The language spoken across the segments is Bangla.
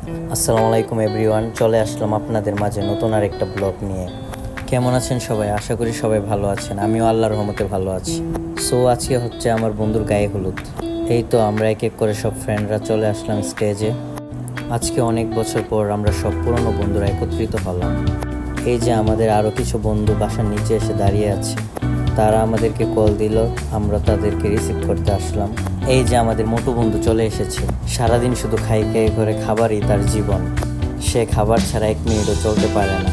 আসসালামু আলাইকুম এভরিওয়ান, চলে আসলাম আপনাদের মাঝে নতুন আর একটা ব্লগ নিয়ে। কেমন আছেন সবাই? আশা করি সবাই ভালো আছেন। আমিও আল্লাহর রহমতে ভালো আছি। সো আজকে হচ্ছে আমার বন্ধুর গায়ে হলুদ। এই তো আমরা এক এক করে সব ফ্রেন্ডরা চলে আসলাম স্টেজে। আজকে অনেক বছর পর আমরা সব পুরনো বন্ধুরা একত্রিত হলাম। এই যে আমাদের আরও কিছু বন্ধু বাসার নিচে এসে দাঁড়িয়ে আছে, তারা আমাদেরকে কল দিল, আমরা তাদেরকে রিসিভ করতে আসলাম। এই যে আমাদের মোটু বন্ধু চলে এসেছে। সারাদিন শুধু খাই খাই করে খাবারই তার জীবন। সে খাবার ছাড়া 1 মিনিটও চলতে পারে না।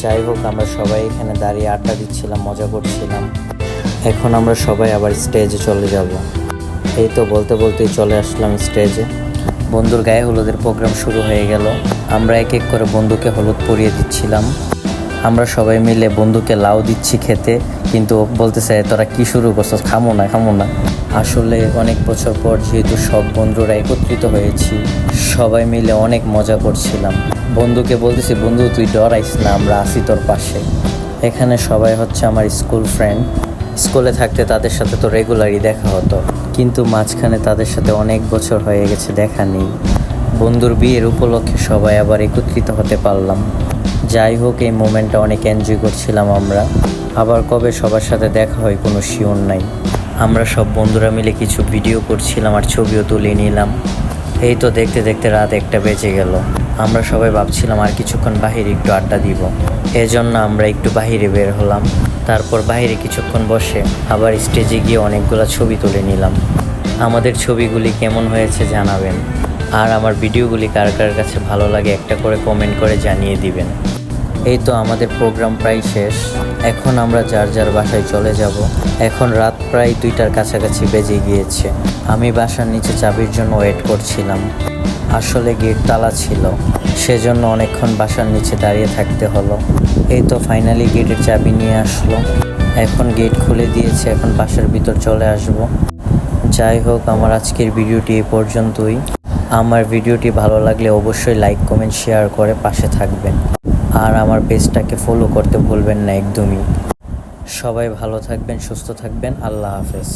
যাই হোক, আমরা সবাই এখানে দাঁড়িয়ে আড্ডা দিচ্ছিলাম, মজা করছিলাম। এখন আমরা সবাই আবার স্টেজে চলে যাব। এই তো বলতে বলতেই চলে আসলাম স্টেজে। বন্ধুর গায়ে হলুদের প্রোগ্রাম শুরু হয়ে গেল। আমরা এক এক করে বন্ধুকে হলুদ পরিয়ে দিচ্ছিলাম। আমরা সবাই মিলে বন্ধুকে লাউ দিচ্ছি খেতে, কিন্তু বলতেছে তোরা কি শুরু করছিস, খামো না। আসলে অনেক বছর পর যেহেতু সব বন্ধুরা একত্রিত হয়েছি, সবাই মিলে অনেক মজা করছিলাম। বন্ধুকে বলতেছি, বন্ধু তুই ডরাইস না, আমরা আছি তোর পাশে। এখানে সবাই হচ্ছে আমার স্কুল ফ্রেন্ড। স্কুলে থাকতে তাদের সাথে তো রেগুলারই দেখা হতো, কিন্তু মাঝখানে তাদের সাথে অনেক বছর হয়ে গেছে দেখা নেই। বন্ধুর বিয়ের উপলক্ষে সবাই আবার একত্রিত হতে পারলাম। যাই হোক, এই মোমেন্টটা অনেক এনজয় করছিলাম আমরা। আবার কবে সবার সাথে দেখা হয় কোনো শিওর নাই। আমরা সব বন্ধুরা মিলে কিছু ভিডিও করছিলাম আর ছবিও তুলে নিলাম। এই তো দেখতে দেখতে রাত 1টা বেজে গেল। আমরা সবাই ভাবছিলাম আর কিছুক্ষণ বাহিরে একটু আড্ডা দিব। এজন্য আমরা একটু বাহিরে বের হলাম। তারপর বাহিরে কিছুক্ষণ বসে আবার স্টেজে গিয়ে অনেকগুলো ছবি তুলে নিলাম। আমাদের ছবিগুলি কেমন হয়েছে জানাবেন, আর আমার ভিডিওগুলি কার কার কাছে ভালো লাগে একটা করে কমেন্ট করে জানিয়ে দিবেন। এই তো আমাদের প্রোগ্রাম প্রায় শেষ। এখন আমরা যার যার বাসায় চলে যাব। এখন রাত প্রায় 2টার কাছাকাছি বেজে গিয়েছে। আমি বাসার নিচে চাবির জন্য ওয়েট করছিলাম। আসলে গেট তালা ছিল, সেজন্য অনেকক্ষণ বাসার নিচে দাঁড়িয়ে থাকতে হলো। এই তো ফাইনালি গেটের চাবি নিয়ে আসলো। এখন গেট খুলে দিয়েছে, এখন বাসার ভিতর চলে আসব। যাই হোক, আমার আজকের ভিডিওটি এই পর্যন্তই। আমার ভিডিওটি ভালো লাগলে অবশ্যই লাইক কমেন্ট শেয়ার করে পাশে থাকবেন, আর আমার পেজটাকে ফলো করতে ভুলবেন না একদমই। সবাই ভালো থাকবেন, সুস্থ থাকবেন। আল্লাহ হাফেজ।